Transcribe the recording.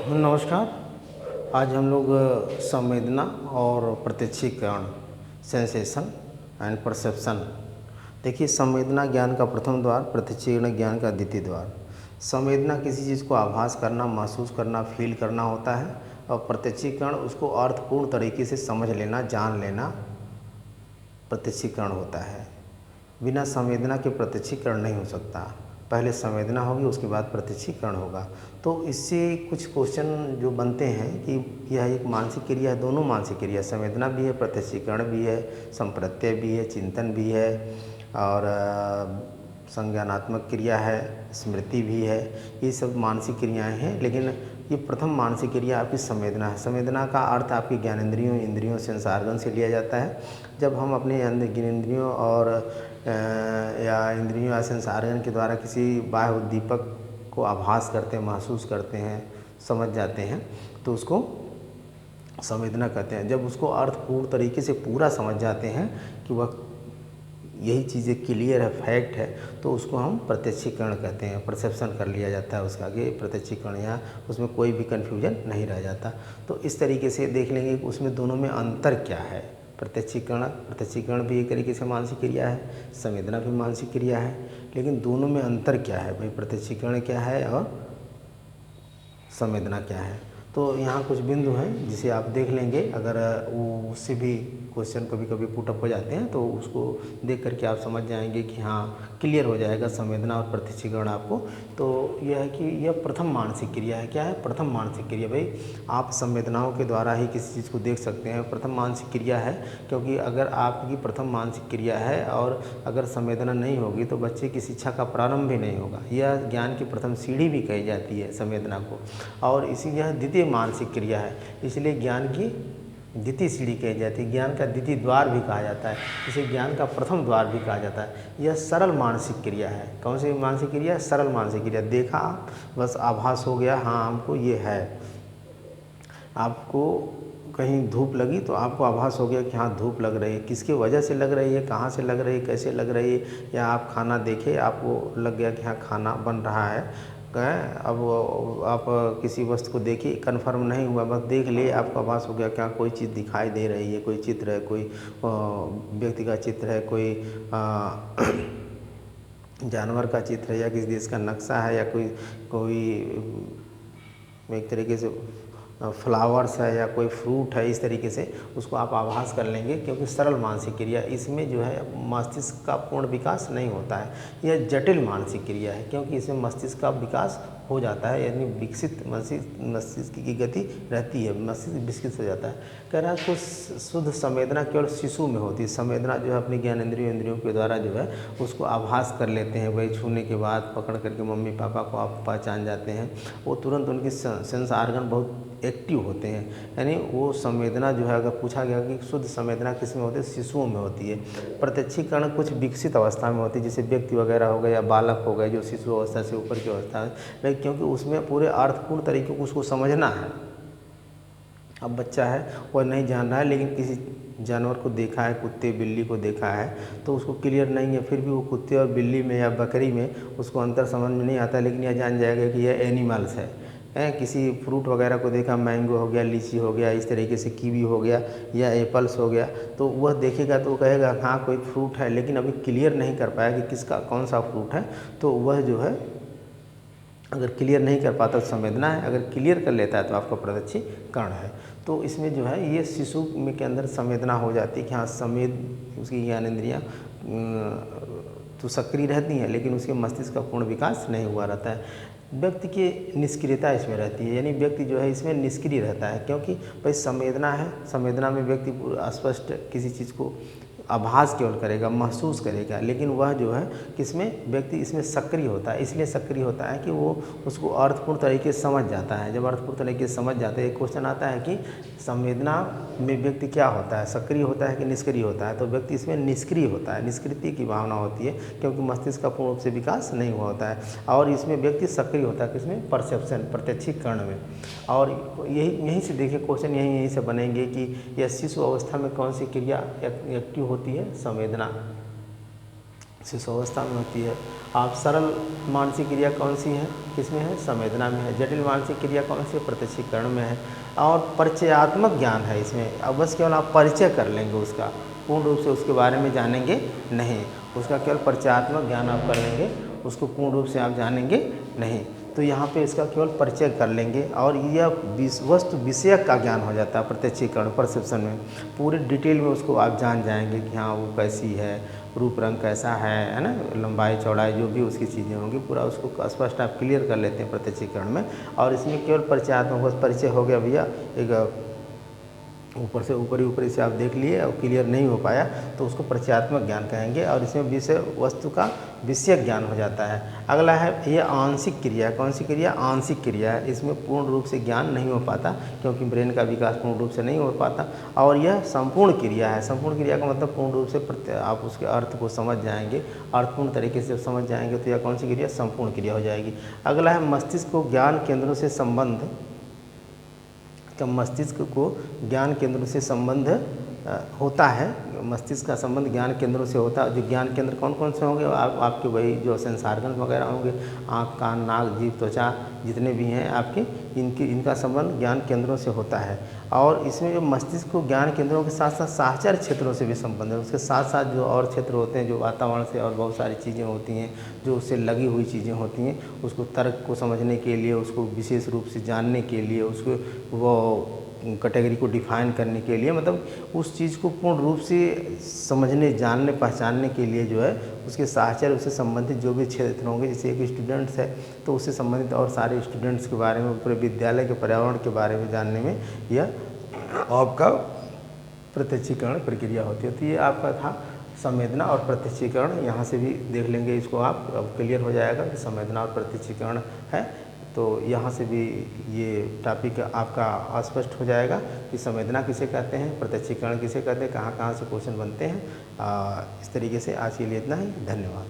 नमस्कार। आज हम लोग संवेदना और प्रत्यक्षीकरण, सेंसेशन एंड परसेप्शन। देखिए, संवेदना ज्ञान का प्रथम द्वार, प्रत्यक्षीकरण ज्ञान का द्वितीय द्वार। संवेदना किसी चीज़ को आभास करना, महसूस करना, फील करना होता है, और प्रत्यक्षीकरण उसको अर्थपूर्ण तरीके से समझ लेना, जान लेना प्रत्यक्षीकरण होता है। बिना संवेदना के प्रत्यक्षीकरण नहीं हो सकता। पहले संवेदना होगी, उसके बाद प्रत्यक्षीकरण होगा। तो इससे कुछ क्वेश्चन जो बनते हैं कि यह एक मानसिक क्रिया है, दोनों मानसिक क्रिया, संवेदना भी है, प्रत्यक्षीकरण भी है, संप्रत्यय भी है, चिंतन भी है, और संज्ञानात्मक क्रिया है, स्मृति भी है। ये सब मानसिक क्रियाएं हैं, लेकिन ये प्रथम मानसिक क्रिया आपकी संवेदना है। संवेदना का अर्थ आपकी ज्ञानेंद्रियों, इंद्रियों, सेंस ऑर्गन से लिया जाता है। जब हम अपने ज्ञानेंद्रियों और या इंद्रियों या सेंस ऑर्गन के द्वारा किसी बाह्य उद्दीपक को आभास करते हैं, महसूस करते हैं, समझ जाते हैं, तो उसको संवेदना कहते हैं। जब उसको अर्थपूर्ण तरीके से पूरा समझ जाते हैं कि वह यही चीज़ें क्लियर है, फैक्ट है, तो उसको हम प्रत्यक्षीकरण कहते हैं। परसेप्शन कर लिया जाता है उसका, कि प्रत्यक्षीकरण, या उसमें कोई भी कन्फ्यूजन नहीं रह जाता। तो इस तरीके से देख लेंगे कि उसमें दोनों में अंतर क्या है। प्रत्यक्षीकरण भी एक तरीके से मानसिक क्रिया है, संवेदना भी मानसिक क्रिया है, लेकिन दोनों में अंतर क्या है भाई, प्रत्यक्षीकरण क्या है और संवेदना क्या है। तो यहाँ कुछ बिंदु हैं जिसे आप देख लेंगे। अगर वो उससे भी क्वेश्चन कभी कभी पुटअप हो जाते हैं, तो उसको देख करके आप समझ जाएंगे कि हाँ, क्लियर हो जाएगा संवेदना और प्रत्यक्षीकरण आपको। तो यह है कि यह प्रथम मानसिक क्रिया है। क्या है? प्रथम मानसिक क्रिया। भाई, आप संवेदनाओं के द्वारा ही किसी चीज़ को देख सकते हैं, प्रथम मानसिक क्रिया है। क्योंकि अगर आपकी प्रथम मानसिक क्रिया है और अगर संवेदना नहीं होगी, तो बच्चे की शिक्षा का प्रारंभ भी नहीं होगा। यह ज्ञान की प्रथम सीढ़ी भी कही जाती है संवेदना को, और इसी यह द्वितीय मानसिक क्रिया है, इसलिए ज्ञान की द्वितीय सीढ़ी कही जाती है। ज्ञान का द्वितीय द्वार भी कहा जाता है, इसे ज्ञान का प्रथम द्वार भी कहा जाता है। यह सरल मानसिक क्रिया है। कौन सी मानसिक क्रिया? सरल मानसिक क्रिया। देखा, बस आभास हो गया, हाँ हमको ये है। आपको कहीं धूप लगी तो आपको आभास हो गया कि हाँ धूप लग रही है। किसकी वजह से लग रही है, कहाँ से लग रही है, कैसे लग रही है। या आप खाना देखे, आपको लग गया कि हाँ खाना बन रहा है। अब आप किसी वस्तु को देखिए, कन्फर्म नहीं हुआ, बस देख लिए, आपको आभास हो गया कि हाँ कोई चीज़ दिखाई दे रही है, कोई चित्र है, कोई व्यक्ति का चित्र है, कोई जानवर का चित्र है, या किसी देश का नक्शा है, या कोई एक तरीके से फ्लावर्स है, या कोई फ्रूट है। इस तरीके से उसको आप आभास कर लेंगे, क्योंकि सरल मानसिक क्रिया, इसमें जो है मस्तिष्क का पूर्ण विकास नहीं होता है। यह जटिल मानसिक क्रिया है, क्योंकि इसमें मस्तिष्क का विकास हो जाता है, यानी विकसित मस्तिष्क की गति रहती है, मस्तिष्क विकसित हो जाता है। कह रहा है कुछ शुद्ध संवेदना केवल शिशु में होती है। संवेदना जो है अपनी इंद्रियों के द्वारा जो है उसको आभास कर लेते हैं। वही छूने के बाद पकड़ करके मम्मी पापा को आप पहचान जाते हैं, वो तुरंत उनके सेंस ऑर्गन बहुत एक्टिव होते हैं। यानी वो संवेदना जो है, अगर पूछा गया कि शुद्ध संवेदना किस में होती है, शिशुओं में होती है। प्रत्यक्षीकरण कुछ विकसित अवस्था में होती है, जैसे व्यक्ति वगैरह हो गए या बालक हो गए, जो शिशु अवस्था से ऊपर की अवस्था है, क्योंकि उसमें पूरे अर्थपूर्ण तरीके को उसको समझना है। अब बच्चा है, वह नहीं जान रहा है, लेकिन किसी जानवर को देखा है, कुत्ते बिल्ली को देखा है, तो उसको क्लियर नहीं है, फिर भी वो कुत्ते और बिल्ली में या बकरी में उसको अंतर समझ में नहीं आता, लेकिन यह जान जाएगा कि यह एनिमल्स है। किसी फ्रूट वगैरह को देखा, मैंगो हो गया, लीची हो गया, इस तरीके से कीवी हो गया, या एप्पल्स हो गया, तो वह देखेगा तो कहेगा हाँ कोई फ्रूट है, लेकिन अभी क्लियर नहीं कर पाया कि किसका कौन सा फ्रूट है। तो वह जो है अगर क्लियर नहीं कर पाता तो संवेदना है, अगर क्लियर कर लेता है तो आपका प्रत्यक्षीकरण है। तो इसमें जो है ये शिशु में के अंदर संवेदना हो जाती है कि हाँ उसकी ज्ञानेंद्रियाँ तो सक्रिय रहती हैं, लेकिन उसके मस्तिष्क का पूर्ण विकास नहीं हुआ रहता है। व्यक्ति की निष्क्रियता इसमें रहती है, यानी व्यक्ति जो है इसमें निष्क्रिय रहता है, क्योंकि भाई संवेदना है, संवेदना में व्यक्ति स्पष्ट किसी चीज़ को आभास केवल करेगा, महसूस करेगा, लेकिन वह जो है किसमें, व्यक्ति इसमें सक्रिय होता है। इसलिए सक्रिय होता है कि वो उसको अर्थपूर्ण तरीके से समझ जाता है। जब अर्थपूर्ण तरीके से समझ जाते हैं, क्वेश्चन आता है कि संवेदना में व्यक्ति क्या होता है, सक्रिय होता है कि निष्क्रिय होता है, तो व्यक्ति इसमें निष्क्रिय होता है, निष्क्रियता की भावना होती है, क्योंकि मस्तिष्क का पूर्ण रूप से विकास नहीं हुआ होता है। और इसमें व्यक्ति सक्रिय होता है किसमें, परसेप्शन, प्रत्यक्षीकरण में। और यहीं से देखिए क्वेश्चन यहीं से बनेंगे कि यह शिशु अवस्था में कौन सी क्रिया एक्टिव होती है, संवेदना। शिशुअवस्था में होती है। आप सरल मानसिक क्रिया कौन सी है, किसमें है, संवेदना में है। जटिल मानसिक क्रिया कौन सी है, प्रत्यक्षीकरण में है। और परिचयात्मक ज्ञान है इसमें, अब बस केवल आप परिचय कर लेंगे उसका, पूर्ण रूप से उसके बारे में जानेंगे नहीं, उसका केवल परिचयात्मक ज्ञान आप कर लेंगे, उसको पूर्ण रूप से आप जानेंगे नहीं। तो यहाँ पे इसका केवल परिचय कर लेंगे और यह वस्तु विषयक का ज्ञान हो जाता है प्रत्यक्षीकरण परसेप्शन में। पूरी डिटेल में उसको आप जान जाएंगे कि हाँ वो कैसी है, रूप रंग कैसा है ना, लंबाई चौड़ाई जो भी उसकी चीज़ें होंगी, पूरा उसको स्पष्ट आप क्लियर कर लेते हैं प्रत्यक्षीकरण में। और इसमें केवल परिचयात्मक परिचय हो गया भैया, एक ऊपर से ऊपरी से आप देख लिए और क्लियर नहीं हो पाया तो उसको परिचयात्मक ज्ञान कहेंगे। और इसमें विषय वस्तु का विषयक ज्ञान हो जाता है। अगला है ये आंशिक क्रिया। कौन सी क्रिया, आंशिक क्रिया है। इसमें पूर्ण रूप से ज्ञान नहीं हो पाता क्योंकि ब्रेन का विकास पूर्ण रूप से नहीं हो पाता। और यह संपूर्ण क्रिया है। संपूर्ण क्रिया का मतलब पूर्ण रूप से आप उसके अर्थ को समझ जाएंगे, अर्थपूर्ण तरीके से समझ जाएंगे तो यह कौन सी क्रिया, संपूर्ण क्रिया हो जाएगी। अगला है मस्तिष्क को ज्ञान केंद्रों से संबंध, तो मस्तिष्क को ज्ञान केंद्रों से संबंध होता है। मस्तिष्क का संबंध ज्ञान केंद्रों से होता है। जो ज्ञान केंद्र कौन कौन से होंगे, आपके वही जो सेंसार्गन वगैरह होंगे, आँख, कान, नाक, जीभ, त्वचा, जितने भी हैं आपके, इनका संबंध ज्ञान केंद्रों से होता है। और इसमें जो मस्तिष्क को ज्ञान केंद्रों के साथ साथ साहचर्य क्षेत्रों से भी संबंध है। उसके साथ साथ जो और क्षेत्र होते हैं, जो वातावरण से और बहुत सारी चीज़ें होती हैं जो उससे लगी हुई चीज़ें होती हैं, उसको तर्क को समझने के लिए, उसको विशेष रूप से जानने के लिए, उसको वो कैटेगरी को डिफाइन करने के लिए, मतलब उस चीज़ को पूर्ण रूप से समझने, जानने, पहचानने के लिए जो है उसके साहचर्य, उससे संबंधित जो भी क्षेत्र होंगे, जैसे एक स्टूडेंट्स है तो उससे संबंधित और सारे स्टूडेंट्स के बारे में, पूरे विद्यालय के पर्यावरण के बारे में जानने में यह आपका प्रत्यक्षीकरण प्रक्रिया होती है। तो ये आपका था संवेदना और प्रत्यक्षीकरण। यहाँ से भी देख लेंगे इसको आप, अब क्लियर हो जाएगा कि संवेदना और प्रत्यक्षीकरण है। तो यहाँ से भी ये टॉपिक आपका स्पष्ट हो जाएगा कि संवेदना किसे कहते हैं, प्रत्यक्षीकरण किसे कहते हैं, कहाँ कहाँ से क्वेश्चन बनते हैं। इस तरीके से आज के लिए इतना ही। धन्यवाद।